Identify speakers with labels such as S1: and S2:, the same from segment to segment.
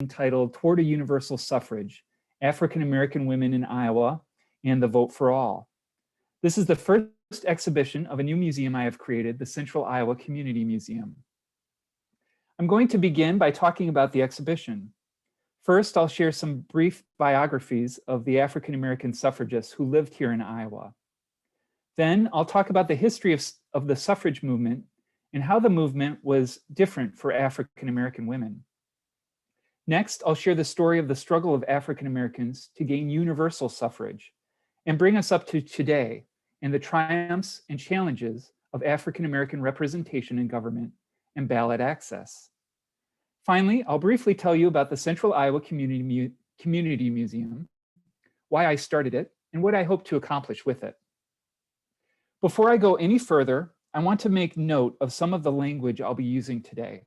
S1: entitled Toward a Universal Suffrage, African American Women in Iowa and the Vote for All. This is the first exhibition of a new museum I have created, the Central Iowa Community Museum. I'm going to begin by talking about the exhibition. First, I'll share some brief biographies of the African American suffragists who lived here in Iowa. Then I'll talk about the history of the suffrage movement and how the movement was different for African American women. Next, I'll share the story of the struggle of African Americans to gain universal suffrage and bring us up to today and the triumphs and challenges of African American representation in government and ballot access. Finally, I'll briefly tell you about the Central Iowa Community Museum, why I started it, and what I hope to accomplish with it. Before I go any further, I want to make note of some of the language I'll be using today.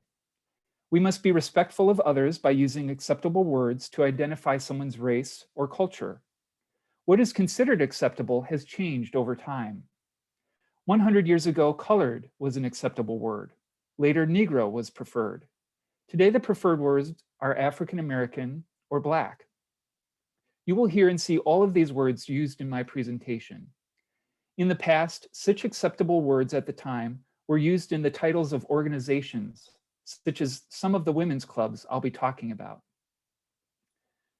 S1: We must be respectful of others by using acceptable words to identify someone's race or culture. What is considered acceptable has changed over time. 100 years ago, colored was an acceptable word. Later, Negro was preferred. Today, the preferred words are African American or Black. You will hear and see all of these words used in my presentation. In the past, such acceptable words at the time were used in the titles of organizations, such as some of the women's clubs I'll be talking about.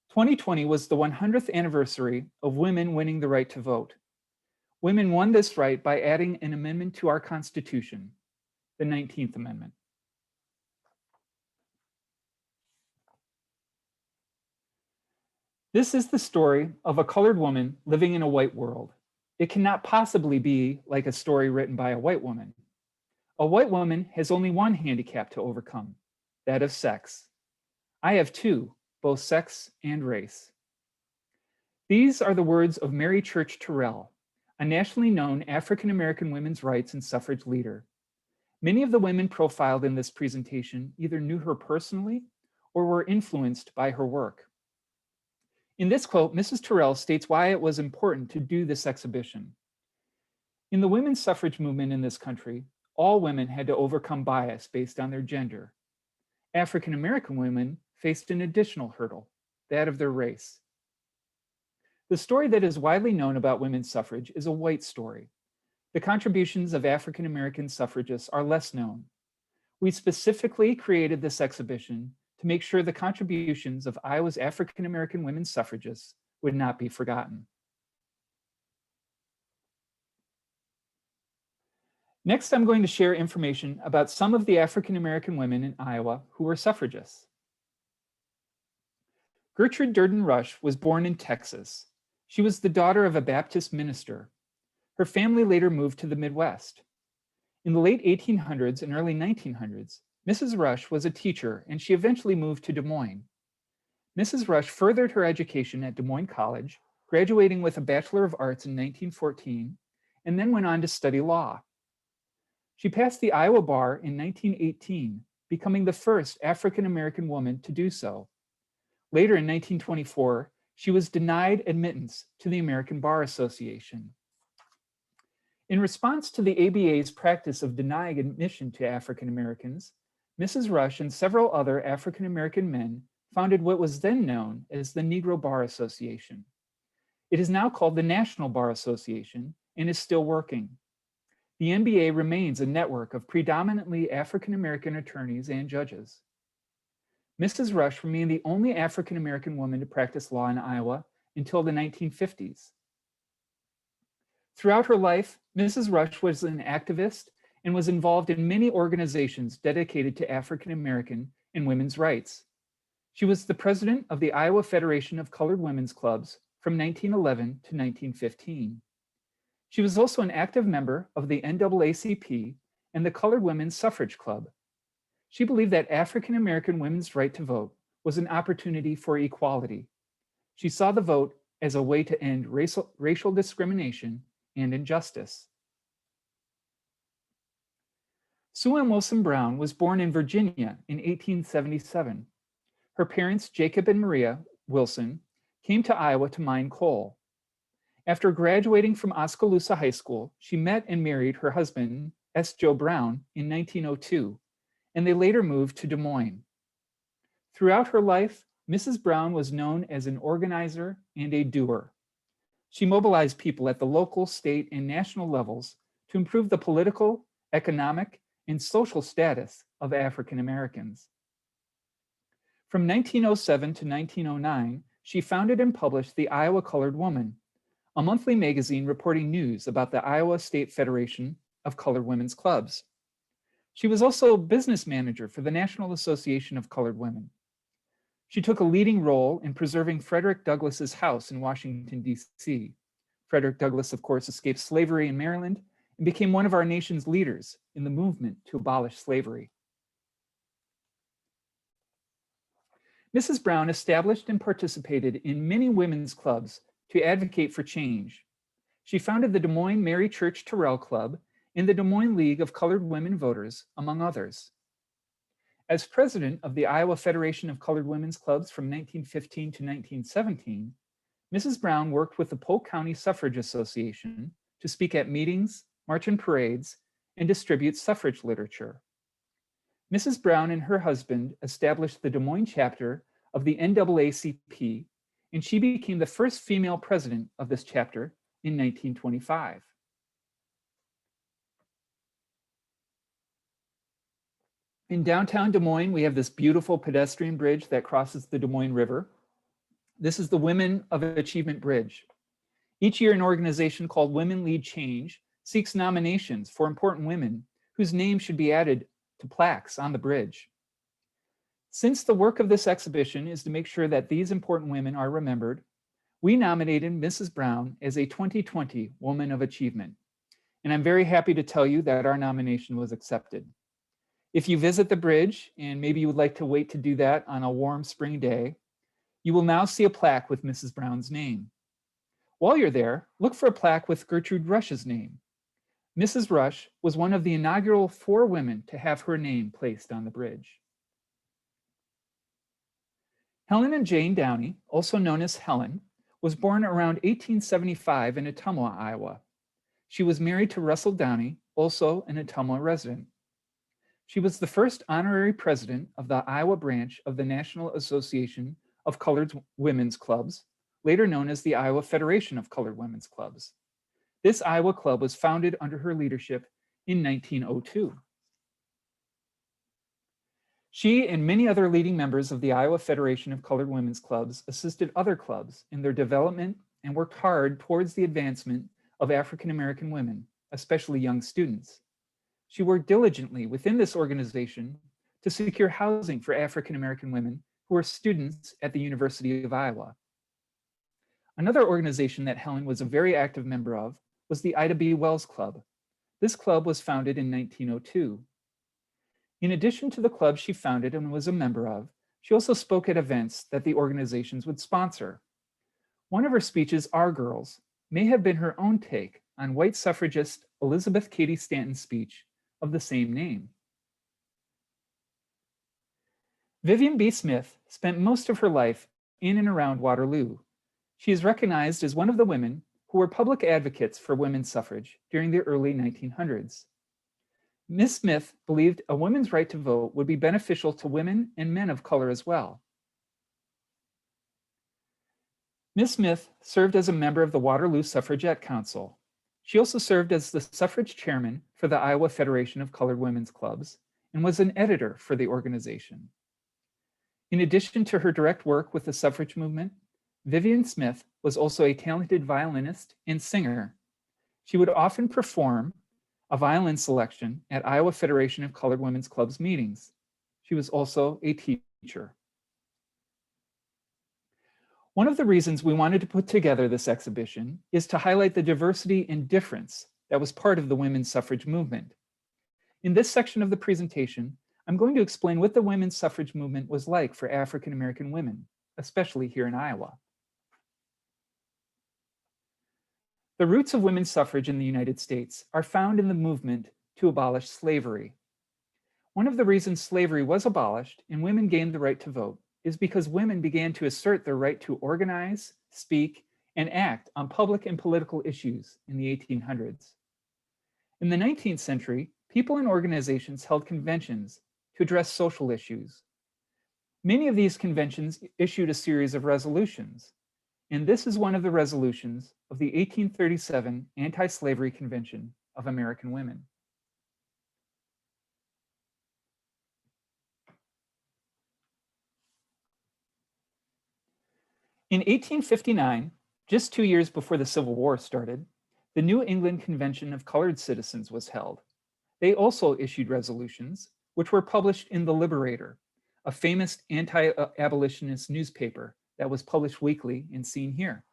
S1: 2020 was the 100th anniversary of women winning the right to vote. Women won this right by adding an amendment to our Constitution, the 19th Amendment. This is the story of a colored woman living in a white world. It cannot possibly be like a story written by a white woman. A white woman has only one handicap to overcome, that of sex. I have two, both sex and race. These are the words of Mary Church Terrell, a nationally known African American women's rights and suffrage leader. Many of the women profiled in this presentation either knew her personally or were influenced by her work. In this quote, Mrs. Terrell states why it was important to do this exhibition. In the women's suffrage movement in this country, all women had to overcome bias based on their gender. African American women faced an additional hurdle, that of their race. The story that is widely known about women's suffrage is a white story. The contributions of African American suffragists are less known. We specifically created this exhibition to make sure the contributions of Iowa's African American women suffragists would not be forgotten. Next, I'm going to share information about some of the African American women in Iowa who were suffragists. Gertrude Durden Rush was born in Texas. She was the daughter of a Baptist minister. Her family later moved to the Midwest. In the late 1800s and early 1900s, Mrs. Rush was a teacher, and she eventually moved to Des Moines. Mrs. Rush furthered her education at Des Moines College, graduating with a Bachelor of Arts in 1914, and then went on to study law. She passed the Iowa bar in 1918, becoming the first African American woman to do so. Later in 1924, she was denied admittance to the American Bar Association. In response to the ABA's practice of denying admission to African Americans, Mrs. Rush and several other African American men founded what was then known as the Negro Bar Association. It is now called the National Bar Association and is still working. The NBA remains a network of predominantly African American attorneys and judges. Mrs. Rush remained the only African American woman to practice law in Iowa until the 1950s. Throughout her life, Mrs. Rush was an activist and was involved in many organizations dedicated to African American and women's rights. She was the president of the Iowa Federation of Colored Women's Clubs from 1911 to 1915. She was also an active member of the NAACP and the Colored Women's Suffrage Club. She believed that African American women's right to vote was an opportunity for equality. She saw the vote as a way to end racial discrimination and injustice. Sue Ann Wilson Brown was born in Virginia in 1877. Her parents, Jacob and Maria Wilson, came to Iowa to mine coal. After graduating from Oskaloosa High School, she met and married her husband, S. Joe Brown, in 1902, and they later moved to Des Moines. Throughout her life, Mrs. Brown was known as an organizer and a doer. She mobilized people at the local, state, and national levels to improve the political, economic, and social status of African Americans. From 1907 to 1909, she founded and published the Iowa Colored Woman, a monthly magazine reporting news about the Iowa State Federation of Colored Women's Clubs. She was also business manager for the National Association of Colored Women. She took a leading role in preserving Frederick Douglass's house in Washington, D.C. Frederick Douglass, of course, escaped slavery in Maryland and became one of our nation's leaders in the movement to abolish slavery. Mrs. Brown established and participated in many women's clubs to advocate for change. She founded the Des Moines Mary Church Terrell Club and the Des Moines League of Colored Women Voters, among others. As president of the Iowa Federation of Colored Women's Clubs from 1915 to 1917, Mrs. Brown worked with the Polk County Suffrage Association to speak at meetings, march in parades, and distribute suffrage literature. Mrs. Brown and her husband established the Des Moines chapter of the NAACP, and she became the first female president of this chapter in 1925. In downtown Des Moines, we have this beautiful pedestrian bridge that crosses the Des Moines River. This is the Women of Achievement Bridge. Each year, an organization called Women Lead Change seeks nominations for important women whose names should be added to plaques on the bridge. Since the work of this exhibition is to make sure that these important women are remembered, we nominated Mrs. Brown as a 2020 Woman of Achievement. And I'm very happy to tell you that our nomination was accepted. If you visit the bridge, and maybe you would like to wait to do that on a warm spring day, you will now see a plaque with Mrs. Brown's name. While you're there, look for a plaque with Gertrude Rush's name. Mrs. Rush was one of the inaugural 4 women to have her name placed on the bridge. Helen and Jane Downey, also known as Helen, was born around 1875 in Ottumwa, Iowa. She was married to Russell Downey, also an Ottumwa resident. She was the first honorary president of the Iowa branch of the National Association of Colored Women's Clubs, later known as the Iowa Federation of Colored Women's Clubs. This Iowa club was founded under her leadership in 1902. She and many other leading members of the Iowa Federation of Colored Women's Clubs assisted other clubs in their development and worked hard towards the advancement of African American women, especially young students. She worked diligently within this organization to secure housing for African American women who were students at the University of Iowa. Another organization that Helen was a very active member of was the Ida B. Wells Club. This club was founded in 1902. In addition to the club she founded and was a member of, she also spoke at events that the organizations would sponsor. One of her speeches, Our Girls, may have been her own take on white suffragist Elizabeth Cady Stanton's speech of the same name. Vivian B. Smith spent most of her life in and around Waterloo. She is recognized as one of the women who were public advocates for women's suffrage during the early 1900s. Ms. Smith believed a woman's right to vote would be beneficial to women and men of color as well. Ms. Smith served as a member of the Waterloo Suffragette Council. She also served as the suffrage chairman for the Iowa Federation of Colored Women's Clubs and was an editor for the organization. In addition to her direct work with the suffrage movement, Vivian Smith was also a talented violinist and singer. She would often perform a violin selection at Iowa Federation of Colored Women's Clubs meetings. She was also a teacher. One of the reasons we wanted to put together this exhibition is to highlight the diversity and difference that was part of the women's suffrage movement. In this section of the presentation, I'm going to explain what the women's suffrage movement was like for African American women, especially here in Iowa. The roots of women's suffrage in the United States are found in the movement to abolish slavery. One of the reasons slavery was abolished and women gained the right to vote is because women began to assert their right to organize, speak, and act on public and political issues in the 1800s. In the 19th century, people and organizations held conventions to address social issues. Many of these conventions issued a series of resolutions, and this is one of the resolutions of the 1837 Anti-Slavery Convention of American Women. In 1859, just 2 years before the Civil War started, the New England Convention of Colored Citizens was held. They also issued resolutions, which were published in The Liberator, a famous anti-abolitionist newspaper that was published weekly and seen here.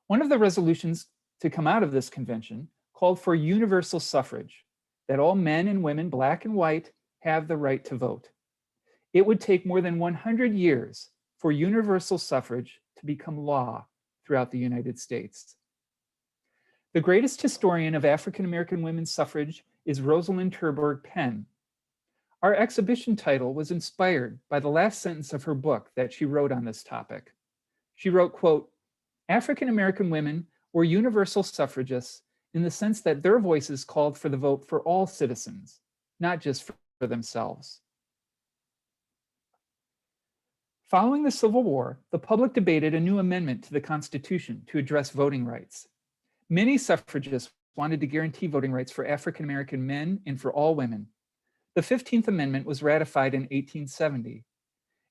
S1: One of the resolutions to come out of this convention called for universal suffrage, that all men and women, black and white, have the right to vote. It would take more than 100 years for universal suffrage to become law throughout the United States. The greatest historian of African American women's suffrage is Rosalind Terborg Penn. Our exhibition title was inspired by the last sentence of her book that she wrote on this topic. She wrote, quote, "African American women were universal suffragists in the sense that their voices called for the vote for all citizens, not just for themselves." Following the Civil War, the public debated a new amendment to the Constitution to address voting rights. Many suffragists wanted to guarantee voting rights for African American men and for all women. The 15th Amendment was ratified in 1870.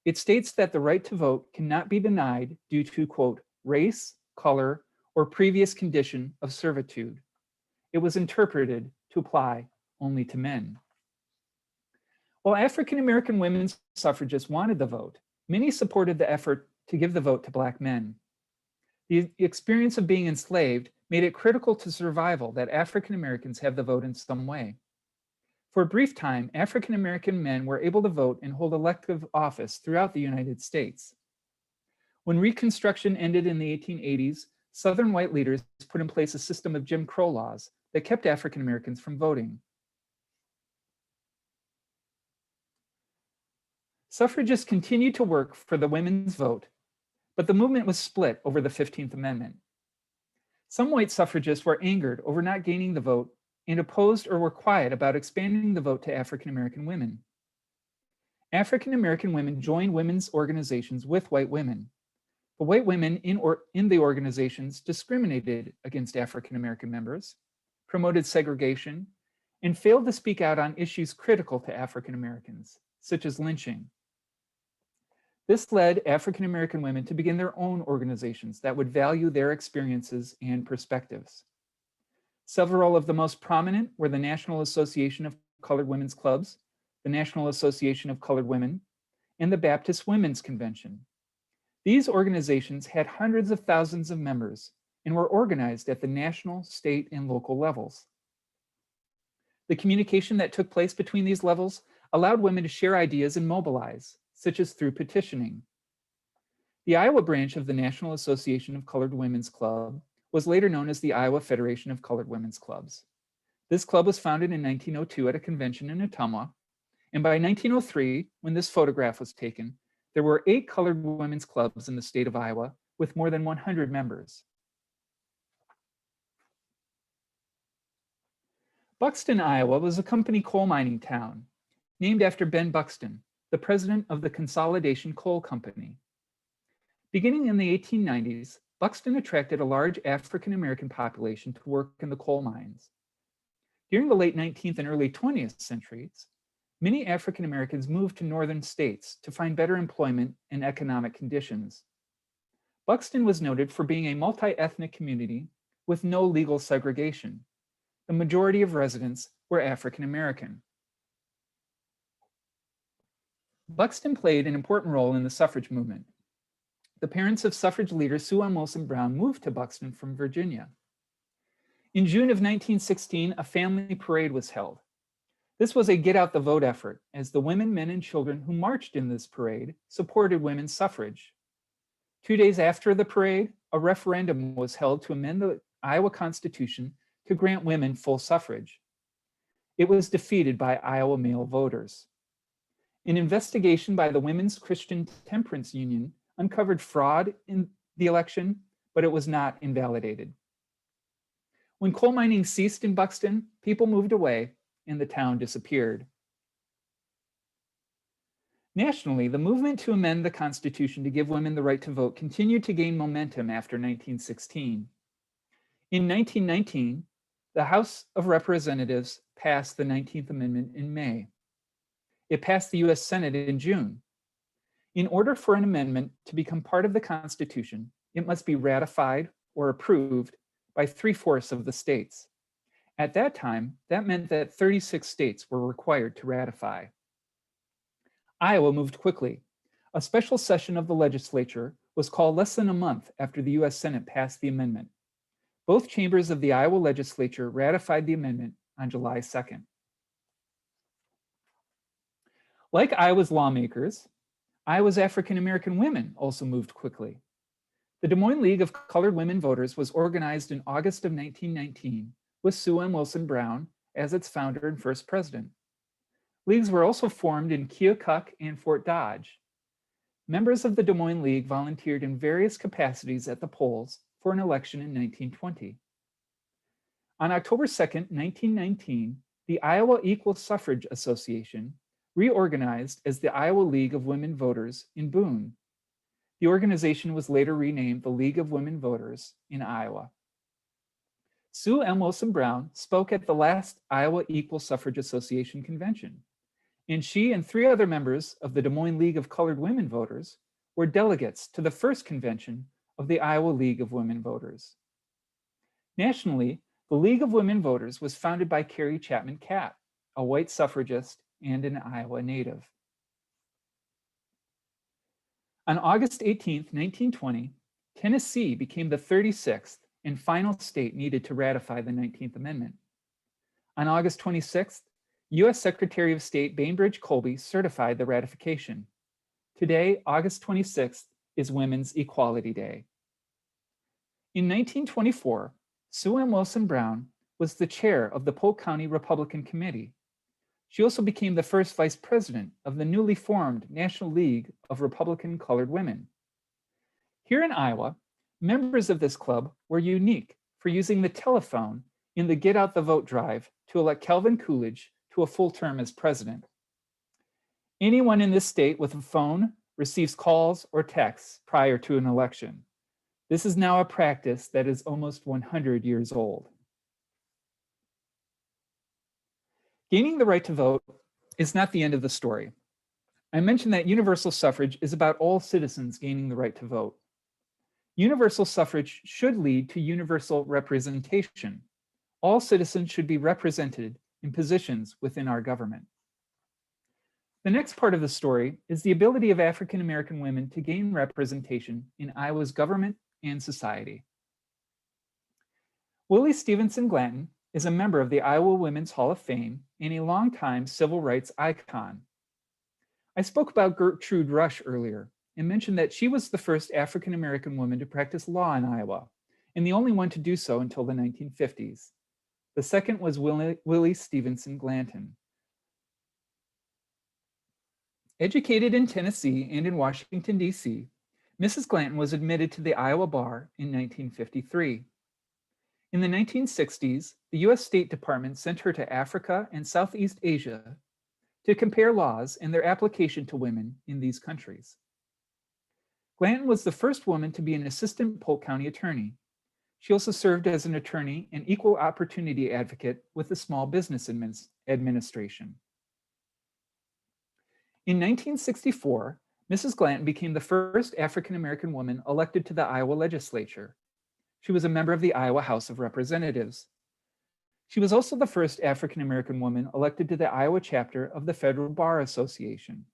S1: It states that the right to vote cannot be denied due to, quote, race, color, or previous condition of servitude. It was interpreted to apply only to men. While African American women's suffragists wanted the vote, many supported the effort to give the vote to Black men. The experience of being enslaved made it critical to survival that African Americans have the vote in some way. For a brief time, African American men were able to vote and hold elective office throughout the United States. When Reconstruction ended in the 1880s, Southern white leaders put in place a system of Jim Crow laws that kept African Americans from voting. Suffragists continued to work for the women's vote, but the movement was split over the 15th Amendment. Some white suffragists were angered over not gaining the vote and opposed or were quiet about expanding the vote to African American women. African American women joined women's organizations with white women. But white women in the organizations discriminated against African American members, promoted segregation, and failed to speak out on issues critical to African Americans, such as lynching. This led African American women to begin their own organizations that would value their experiences and perspectives. Several of the most prominent were the National Association of Colored Women's Clubs, the National Association of Colored Women, and the Baptist Women's Convention. These organizations had hundreds of thousands of members and were organized at the national, state, and local levels. The communication that took place between these levels allowed women to share ideas and mobilize, such as through petitioning. The Iowa branch of the National Association of Colored Women's Club was later known as the Iowa Federation of Colored Women's Clubs. This club was founded in 1902 at a convention in Ottumwa, and by 1903, when this photograph was taken, there were 8 colored women's clubs in the state of Iowa with more than 100 members. Buxton, Iowa was a company coal mining town named after Ben Buxton, the president of the Consolidation Coal Company. Beginning in the 1890s, Buxton attracted a large African American population to work in the coal mines. During the late 19th and early 20th centuries, many African Americans moved to northern states to find better employment and economic conditions. Buxton was noted for being a multi-ethnic community with no legal segregation. The majority of residents were African American. Buxton played an important role in the suffrage movement. The parents of suffrage leader Sue M. Wilson Brown moved to Buxton from Virginia. In June of 1916, a family parade was held. This was a get out the vote effort, as the women, men, and children who marched in this parade supported women's suffrage. 2 days after the parade, a referendum was held to amend the Iowa Constitution to grant women full suffrage. It was defeated by Iowa male voters. An investigation by the Women's Christian Temperance Union uncovered fraud in the election, but it was not invalidated. When coal mining ceased in Buxton, people moved away and the town disappeared. Nationally, the movement to amend the Constitution to give women the right to vote continued to gain momentum after 1916. In 1919, the House of Representatives passed the 19th Amendment in May. It passed the US Senate in June. In order for an amendment to become part of the Constitution, it must be ratified or approved by 3/4 of the states. At that time, that meant that 36 states were required to ratify. Iowa moved quickly. A special session of the legislature was called less than a month after the US Senate passed the amendment. Both chambers of the Iowa legislature ratified the amendment on July 2nd. Like Iowa's lawmakers, Iowa's African American women also moved quickly. The Des Moines League of Colored Women Voters was organized in August of 1919 with Sue M. Wilson Brown as its founder and first president. Leagues were also formed in Keokuk and Fort Dodge. Members of the Des Moines League volunteered in various capacities at the polls for an election in 1920. On October 2nd, 1919, the Iowa Equal Suffrage Association reorganized as the Iowa League of Women Voters in Boone. The organization was later renamed the League of Women Voters in Iowa. Sue M. Wilson Brown spoke at the last Iowa Equal Suffrage Association convention, and she and 3 other members of the Des Moines League of Colored Women Voters were delegates to the first convention of the Iowa League of Women Voters. Nationally, the League of Women Voters was founded by Carrie Chapman Catt, a white suffragist and an Iowa native. On August 18, 1920, Tennessee became the 36th and final state needed to ratify the 19th Amendment. On August 26th, US Secretary of State Bainbridge Colby certified the ratification. Today, August 26th, is Women's Equality Day. In 1924, Sue M. Wilson Brown was the chair of the Polk County Republican Committee. She also became the first vice president of the newly formed National League of Republican Colored Women. Here in Iowa, members of this club were unique for using the telephone in the Get Out the Vote drive to elect Calvin Coolidge to a full term as president. Anyone in this state with a phone receives calls or texts prior to an election. This is now a practice that is almost 100 years old. Gaining the right to vote is not the end of the story. I mentioned that universal suffrage is about all citizens gaining the right to vote. Universal suffrage should lead to universal representation. All citizens should be represented in positions within our government. The next part of the story is the ability of African American women to gain representation in Iowa's government and society. Willie Stevenson Glanton is a member of the Iowa Women's Hall of Fame and a longtime civil rights icon. I spoke about Gertrude Rush earlier and mentioned that she was the first African American woman to practice law in Iowa and the only one to do so until the 1950s. The second was Willie Stevenson Glanton. Educated in Tennessee and in Washington, D.C., Mrs. Glanton was admitted to the Iowa bar in 1953. In the 1960s, the US State Department sent her to Africa and Southeast Asia to compare laws and their application to women in these countries. Glanton was the first woman to be an assistant Polk County attorney. She also served as an attorney and equal opportunity advocate with the Small Business Administration. In 1964, Mrs. Glanton became the first African American woman elected to the Iowa legislature. She was a member of the Iowa House of Representatives. She was also the first African American woman elected to the Iowa chapter of the Federal Bar Association.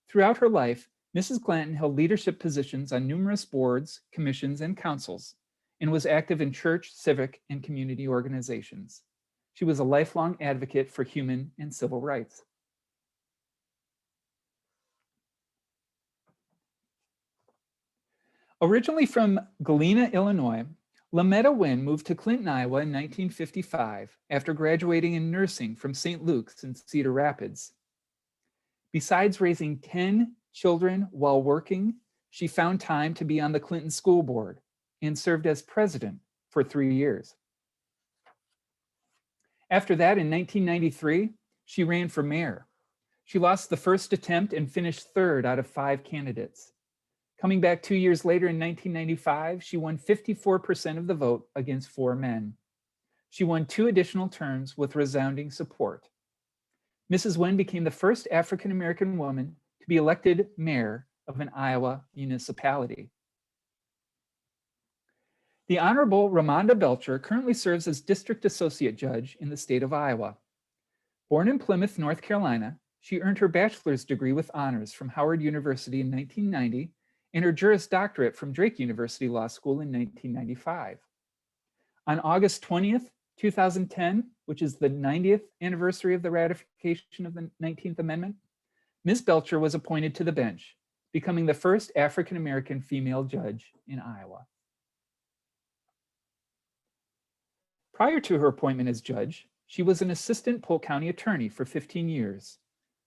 S1: Throughout her life, Mrs. Glanton held leadership positions on numerous boards, commissions, and councils, and was active in church, civic, and community organizations. She was a lifelong advocate for human and civil rights. Originally from Galena, Illinois, Lametta Wynn moved to Clinton, Iowa in 1955 after graduating in nursing from St. Luke's in Cedar Rapids. Besides raising 10 children while working, she found time to be on the Clinton School Board and served as president for 3 years. After that, in 1993, she ran for mayor. She lost the first attempt and finished third out of 5 candidates. Coming back 2 years later in 1995, she won 54% of the vote against 4 men. She won 2 additional terms with resounding support. Mrs. Wen became the first African-American woman to be elected mayor of an Iowa municipality. The Honorable Ramonda Belcher currently serves as District Associate Judge in the state of Iowa. Born in Plymouth, North Carolina, she earned her bachelor's degree with honors from Howard University in 1990 and her Juris Doctorate from Drake University Law School in 1995. On August 20th, 2010, which is the 90th anniversary of the ratification of the 19th Amendment, Ms. Belcher was appointed to the bench, becoming the first African-American female judge in Iowa. Prior to her appointment as judge, she was an assistant Polk County attorney for 15 years.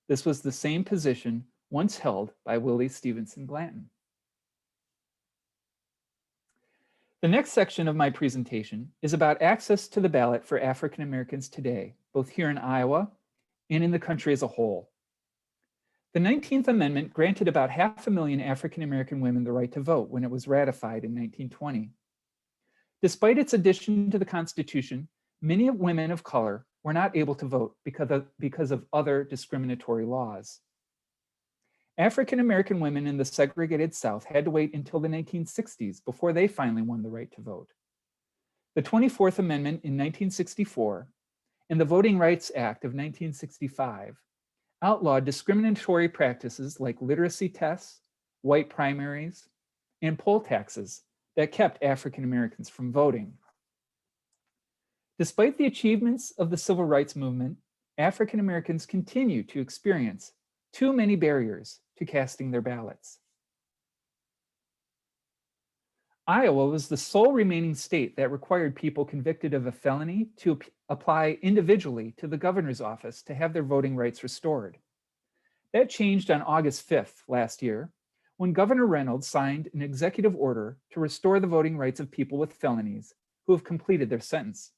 S1: This was the same position once held by Willie Stevenson Glanton. The next section of my presentation is about access to the ballot for African Americans today, both here in Iowa and in the country as a whole. The 19th Amendment granted about 500,000 African American women the right to vote when it was ratified in 1920. Despite its addition to the Constitution, many women of color were not able to vote because of other discriminatory laws. African American women in the segregated South had to wait until the 1960s before they finally won the right to vote. The 24th Amendment in 1964 and the Voting Rights Act of 1965 outlawed discriminatory practices like literacy tests, white primaries, and poll taxes that kept African Americans from voting. Despite the achievements of the civil rights movement, African Americans continue to experience too many barriers to casting their ballots. Iowa was the sole remaining state that required people convicted of a felony to apply individually to the governor's office to have their voting rights restored. That changed on August 5th last year, when Governor Reynolds signed an executive order to restore the voting rights of people with felonies who have completed their sentence.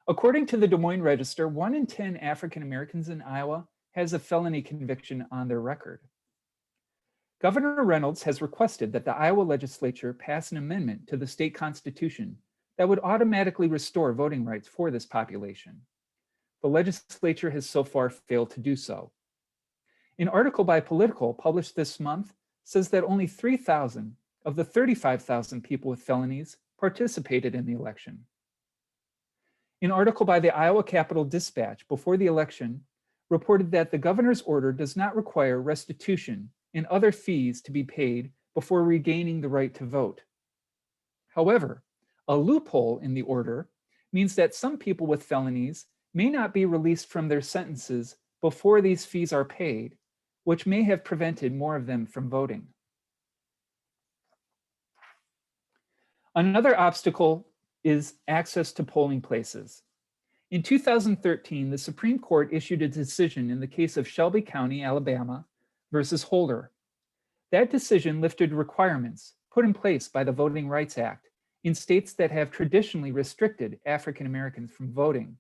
S1: According to the Des Moines Register, 1 in 10 African Americans in Iowa has a felony conviction on their record. Governor Reynolds has requested that the Iowa legislature pass an amendment to the state constitution that would automatically restore voting rights for this population. The legislature has so far failed to do so. An article by Political published this month says that only 3,000 of the 35,000 people with felonies participated in the election. An article by the Iowa Capital Dispatch before the election reported that the governor's order does not require restitution and other fees to be paid before regaining the right to vote. However, a loophole in the order means that some people with felonies may not be released from their sentences before these fees are paid, which may have prevented more of them from voting. Another obstacle is access to polling places. In 2013, the Supreme Court issued a decision in the case of Shelby County, Alabama versus Holder. That decision lifted requirements put in place by the Voting Rights Act in states that have traditionally restricted African Americans from voting.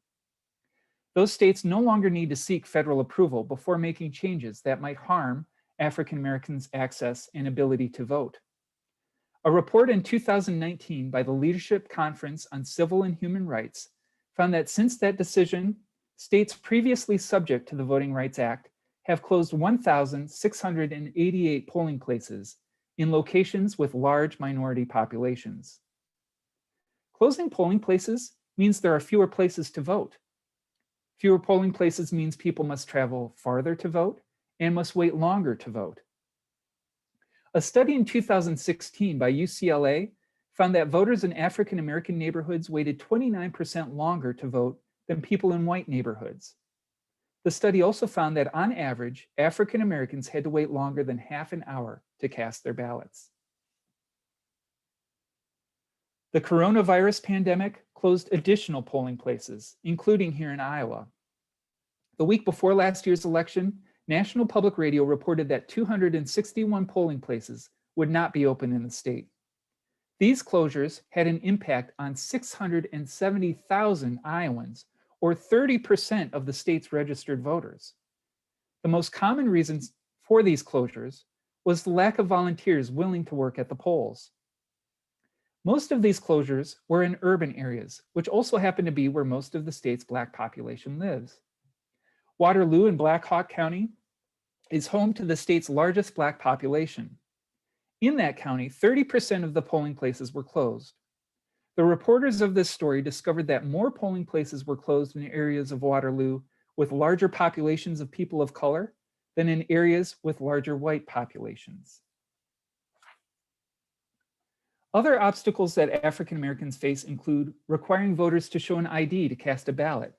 S1: Those states no longer need to seek federal approval before making changes that might harm African Americans' access and ability to vote. A report in 2019 by the Leadership Conference on Civil and Human Rights found that since that decision, states previously subject to the Voting Rights Act have closed 1,688 polling places in locations with large minority populations. Closing polling places means there are fewer places to vote. Fewer polling places means people must travel farther to vote and must wait longer to vote. A study in 2016 by UCLA found that voters in African American neighborhoods waited 29% longer to vote than people in white neighborhoods. The study also found that on average, African Americans had to wait longer than half an hour to cast their ballots. The coronavirus pandemic closed additional polling places, including here in Iowa. The week before last year's election, National Public Radio reported that 261 polling places would not be open in the state. These closures had an impact on 670,000 Iowans, or 30% of the state's registered voters. The most common reasons for these closures was the lack of volunteers willing to work at the polls. Most of these closures were in urban areas, which also happen to be where most of the state's Black population lives. Waterloo in Black Hawk County is home to the state's largest Black population. In that county, 30% of the polling places were closed. The reporters of this story discovered that more polling places were closed in areas of Waterloo with larger populations of people of color than in areas with larger white populations. Other obstacles that African Americans face include requiring voters to show an ID to cast a ballot.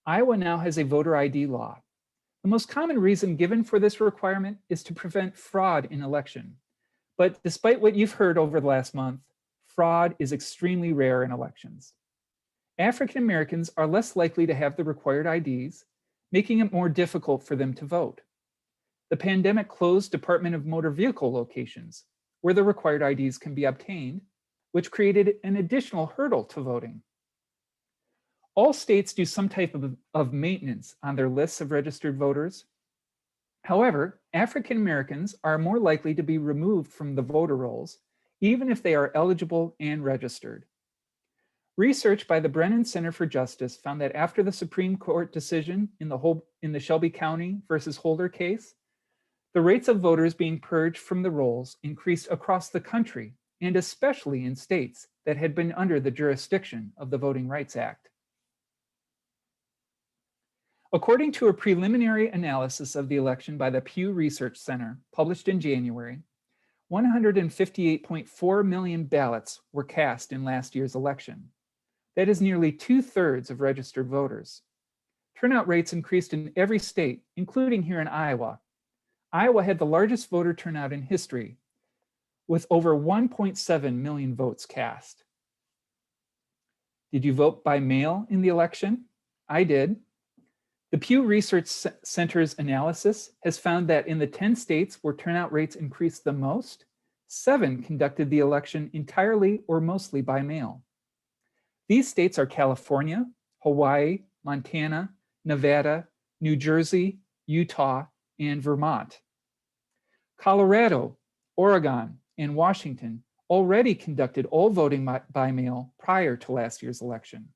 S1: Iowa now has a voter ID law. The most common reason given for this requirement is to prevent fraud in election. But despite what you've heard over the last month, fraud is extremely rare in elections. African Americans are less likely to have the required IDs, making it more difficult for them to vote. The pandemic closed Department of Motor Vehicle locations, where the required IDs can be obtained, which created an additional hurdle to voting. All states do some type of maintenance on their lists of registered voters. However, African Americans are more likely to be removed from the voter rolls, even if they are eligible and registered. Research by the Brennan Center for Justice found that after the Supreme Court decision in the Shelby County versus Holder case, the rates of voters being purged from the rolls increased across the country, and especially in states that had been under the jurisdiction of the Voting Rights Act. According to a preliminary analysis of the election by the Pew Research Center, published in January, 158.4 million ballots were cast in last year's election. That is nearly 2/3 of registered voters. Turnout rates increased in every state, including here in Iowa. Iowa had the largest voter turnout in history, with over 1.7 million votes cast. Did you vote by mail in the election? I did. The Pew Research Center's analysis has found that in the 10 states where turnout rates increased the most, 7 conducted the election entirely or mostly by mail. These states are California, Hawaii, Montana, Nevada, New Jersey, Utah, and Vermont. Colorado, Oregon, and Washington already conducted all voting by mail prior to last year's election.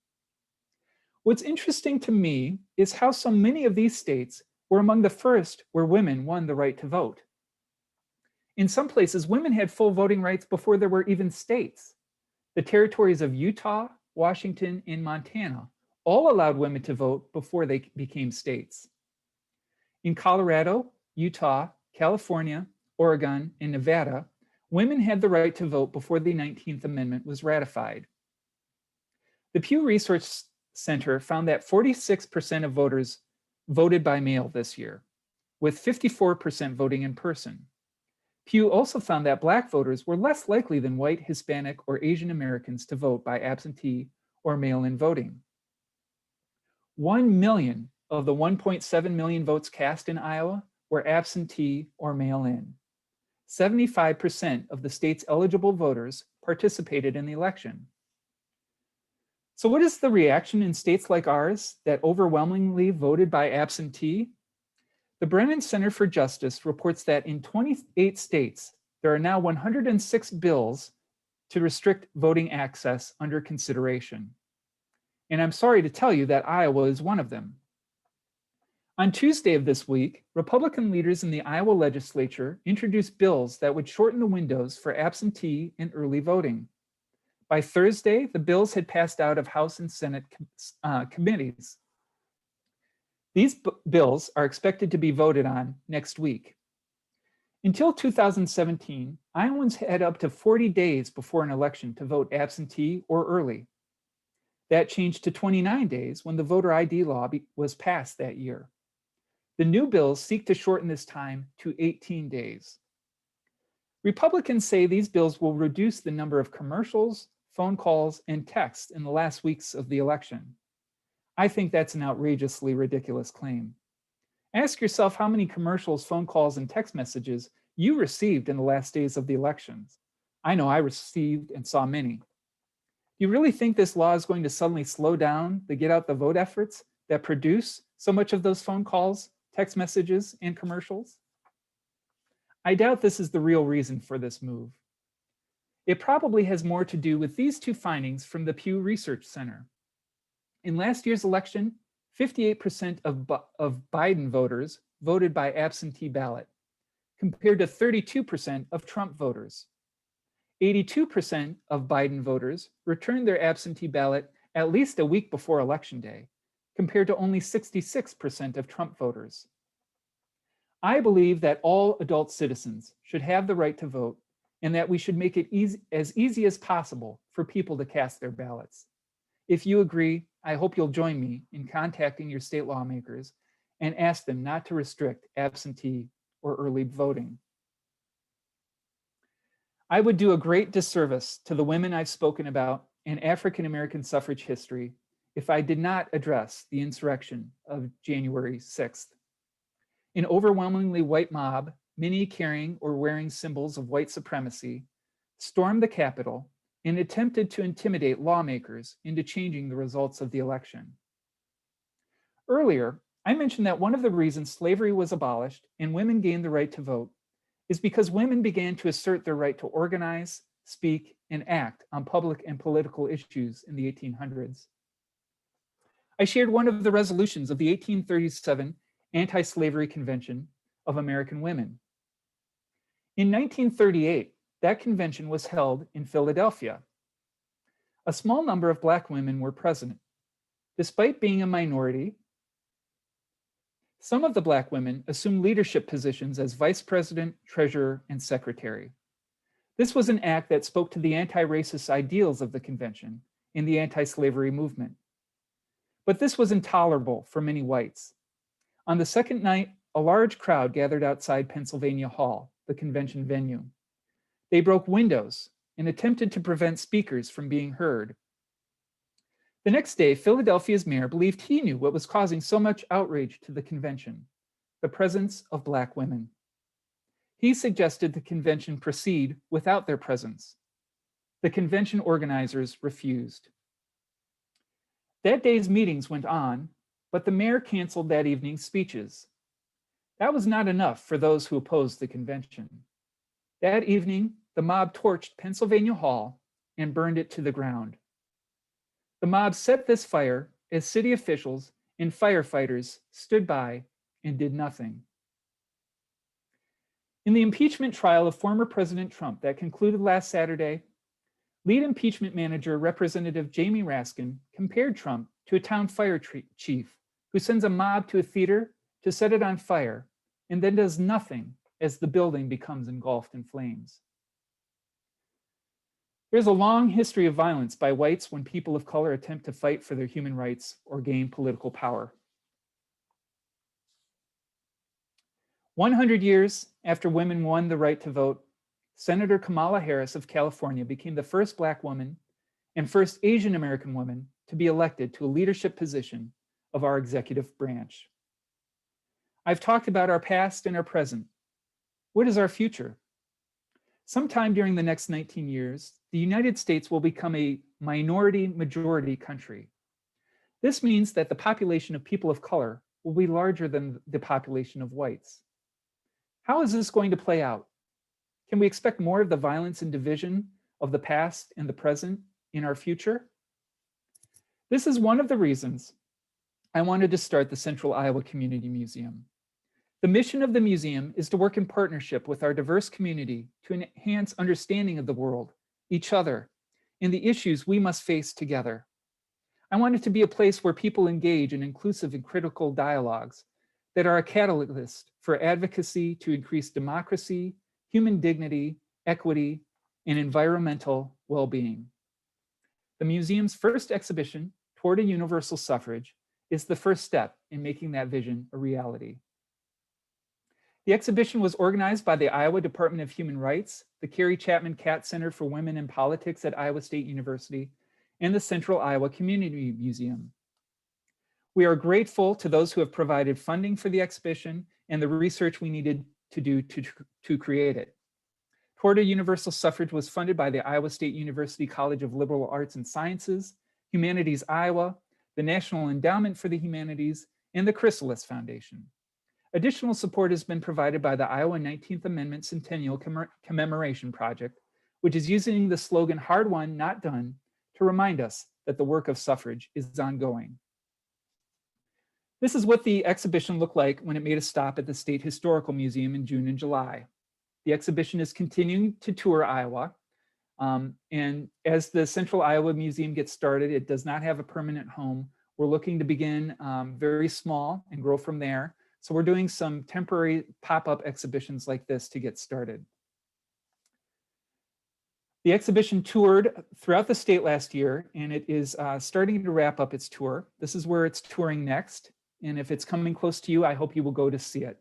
S1: What's interesting to me is how so many of these states were among the first where women won the right to vote. In some places, women had full voting rights before there were even states. The territories of Utah, Washington, and Montana all allowed women to vote before they became states. In Colorado, Utah, California, Oregon, and Nevada, women had the right to vote before the 19th Amendment was ratified. The Pew Research Center found that 46% of voters voted by mail this year, with 54% voting in person. Pew also found that Black voters were less likely than white, Hispanic, or Asian Americans to vote by absentee or mail-in voting. 1 million of the 1.7 million votes cast in Iowa were absentee or mail-in. 75% of the state's eligible voters participated in the election. So what is the reaction in states like ours that overwhelmingly voted by absentee? The Brennan Center for Justice reports that in 28 states, there are now 106 bills to restrict voting access under consideration. And I'm sorry to tell you that Iowa is one of them. On Tuesday of this week, Republican leaders in the Iowa legislature introduced bills that would shorten the windows for absentee and early voting. By Thursday, the bills had passed out of House and Senate committees. These bills are expected to be voted on next week. Until 2017, Iowans had up to 40 days before an election to vote absentee or early. That changed to 29 days when the voter ID law was passed that year. The new bills seek to shorten this time to 18 days. Republicans say these bills will reduce the number of commercials, phone calls, and texts in the last weeks of the election. I think that's an outrageously ridiculous claim. Ask yourself how many commercials, phone calls, and text messages you received in the last days of the elections. I know I received and saw many. Do you really think this law is going to suddenly slow down the get out the vote efforts that produce so much of those phone calls, text messages, and commercials? I doubt this is the real reason for this move. It probably has more to do with these two findings from the Pew Research Center. In last year's election, 58% of Biden voters voted by absentee ballot, compared to 32% of Trump voters. 82% of Biden voters returned their absentee ballot at least a week before Election Day, compared to only 66% of Trump voters. I believe that all adult citizens should have the right to vote and that we should make it as easy as possible for people to cast their ballots. If you agree, I hope you'll join me in contacting your state lawmakers and ask them not to restrict absentee or early voting. I would do a great disservice to the women I've spoken about in African American suffrage history if I did not address the insurrection of January 6th. An overwhelmingly white mob, many carrying or wearing symbols of white supremacy, stormed the Capitol and attempted to intimidate lawmakers into changing the results of the election. Earlier, I mentioned that one of the reasons slavery was abolished and women gained the right to vote is because women began to assert their right to organize, speak, and act on public and political issues in the 1800s. I shared one of the resolutions of the 1837 Anti-Slavery Convention of American Women. In 1938, that convention was held in Philadelphia. A small number of Black women were present. Despite being a minority, some of the Black women assumed leadership positions as vice president, treasurer, and secretary. This was an act that spoke to the anti-racist ideals of the convention and the anti-slavery movement. But this was intolerable for many whites. On the second night, a large crowd gathered outside Pennsylvania Hall, the convention venue. They broke windows and attempted to prevent speakers from being heard. The next day, Philadelphia's mayor believed he knew what was causing so much outrage to the convention: the presence of Black women. He suggested the convention proceed without their presence. The convention organizers refused. That day's meetings went on, but the mayor canceled that evening's speeches. That was not enough for those who opposed the convention. That evening, the mob torched Pennsylvania Hall and burned it to the ground. The mob set this fire as city officials and firefighters stood by and did nothing. In the impeachment trial of former President Trump that concluded last Saturday, lead impeachment manager Representative Jamie Raskin compared Trump to a town fire chief who sends a mob to a theater to set it on fire and then does nothing as the building becomes engulfed in flames. There's a long history of violence by whites when people of color attempt to fight for their human rights or gain political power. 100 years after women won the right to vote, Senator Kamala Harris of California became the first Black woman and first Asian American woman to be elected to a leadership position of our executive branch. I've talked about our past and our present. What is our future? Sometime during the next 19 years, the United States will become a minority-majority country. This means that the population of people of color will be larger than the population of whites. How is this going to play out? Can we expect more of the violence and division of the past and the present in our future? This is one of the reasons I wanted to start the Central Iowa Community Museum. The mission of the museum is to work in partnership with our diverse community to enhance understanding of the world, each other, and the issues we must face together. I want it to be a place where people engage in inclusive and critical dialogues that are a catalyst for advocacy to increase democracy, human dignity, equity, and environmental well-being. The museum's first exhibition, Toward a Universal Suffrage, is the first step in making that vision a reality. The exhibition was organized by the Iowa Department of Human Rights, the Carrie Chapman Catt Center for Women in Politics at Iowa State University, and the Central Iowa Community Museum. We are grateful to those who have provided funding for the exhibition and the research we needed to do to create it. Toward a Universal Suffrage was funded by the Iowa State University College of Liberal Arts and Sciences, Humanities Iowa, the National Endowment for the Humanities, and the Chrysalis Foundation. Additional support has been provided by the Iowa 19th Amendment Centennial Commemoration Project, which is using the slogan "Hard Won, Not Done" to remind us that the work of suffrage is ongoing. This is what the exhibition looked like when it made a stop at the State Historical Museum in June and July. The exhibition is continuing to tour Iowa. And as the Central Iowa Museum gets started, it does not have a permanent home. We're looking to begin very small and grow from there. So we're doing some temporary pop-up exhibitions like this to get started. The exhibition toured throughout the state last year, and it is starting to wrap up its tour. This is where it's touring next. And if it's coming close to you, I hope you will go to see it.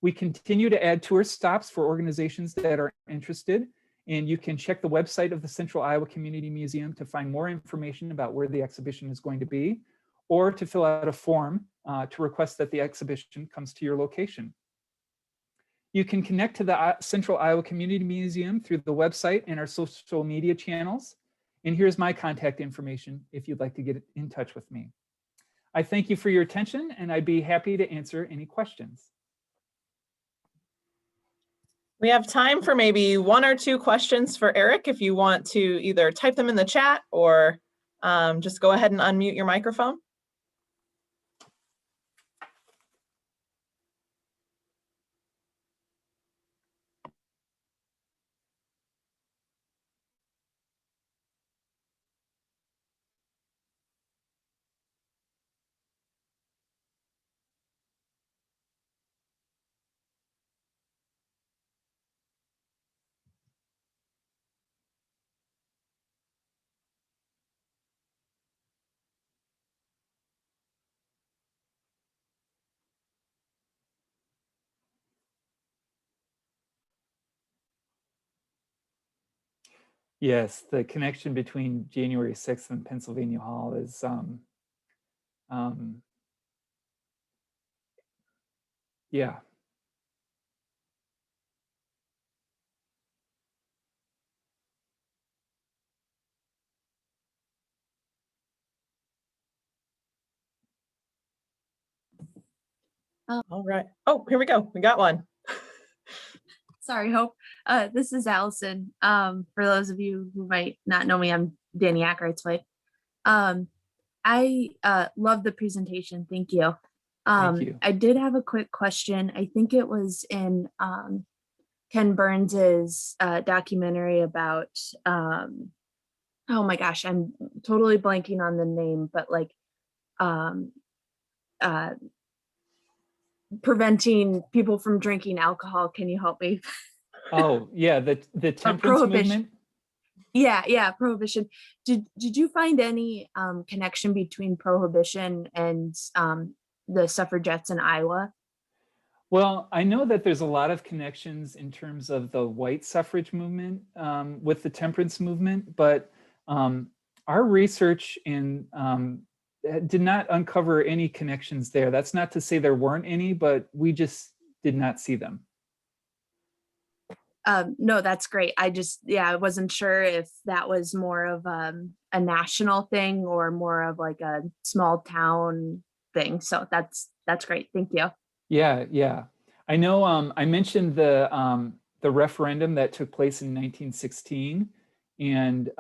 S1: We continue to add tour stops for organizations that are interested. And you can check the website of the Central Iowa Community Museum to find more information about where the exhibition is going to be, or to fill out a form to request that the exhibition comes to your location. You can connect to the Central Iowa Community Museum through the website and our social media channels. And here's my contact information if you'd like to get in touch with me. I thank you for your attention, and I'd be happy to answer any questions.
S2: We have time for maybe 1 or 2 questions for Eric, if you want to either type them in the chat or just go ahead and unmute your microphone.
S1: Yes, the connection between January 6th and Pennsylvania Hall is yeah.
S2: All right. Oh, here we go. We got one.
S3: Sorry, Hope. This is Allison. For those of you who might not know me, I'm Danny Ackright's wife. I love the presentation. Thank you.
S1: Thank you.
S3: I did have a quick question. I think it was in Ken Burns's documentary about, oh my gosh, I'm totally blanking on the name, but like preventing people from drinking alcohol. Can you help me?
S1: Oh yeah, the temperance movement.
S3: Yeah, prohibition. Did you find any connection between prohibition and the suffragettes in Iowa?
S1: Well, I know that there's a lot of connections in terms of the white suffrage movement with the temperance movement, but our research did not uncover any connections there. That's not to say there weren't any, but we just did not see them.
S3: No, that's great. I wasn't sure if that was more of a national thing or more of like a small town thing. So that's great. Thank you.
S1: Yeah. I know I mentioned the referendum that took place in 1916, and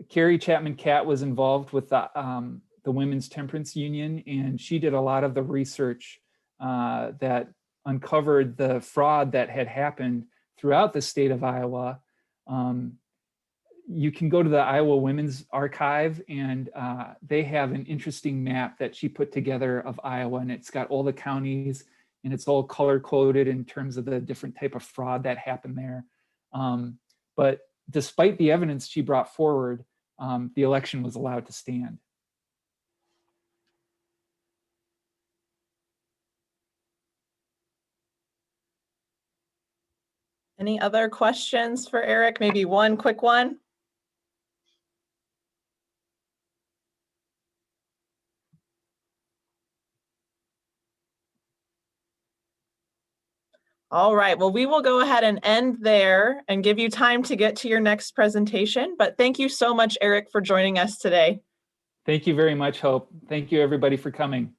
S1: Carrie Chapman Catt was involved with the Women's Temperance Union, and she did a lot of the research that uncovered the fraud that had happened throughout the state of Iowa. You can go to the Iowa Women's Archive, and they have an interesting map that she put together of Iowa, and it's got all the counties, and it's all color coded in terms of the different type of fraud that happened there. But despite the evidence she brought forward, the election was allowed to stand.
S2: Any other questions for Eric? Maybe one quick one. All right, well, we will go ahead and end there and give you time to get to your next presentation. But thank you so much, Eric, for joining us today.
S1: Thank you very much, Hope. Thank you, everybody, for coming.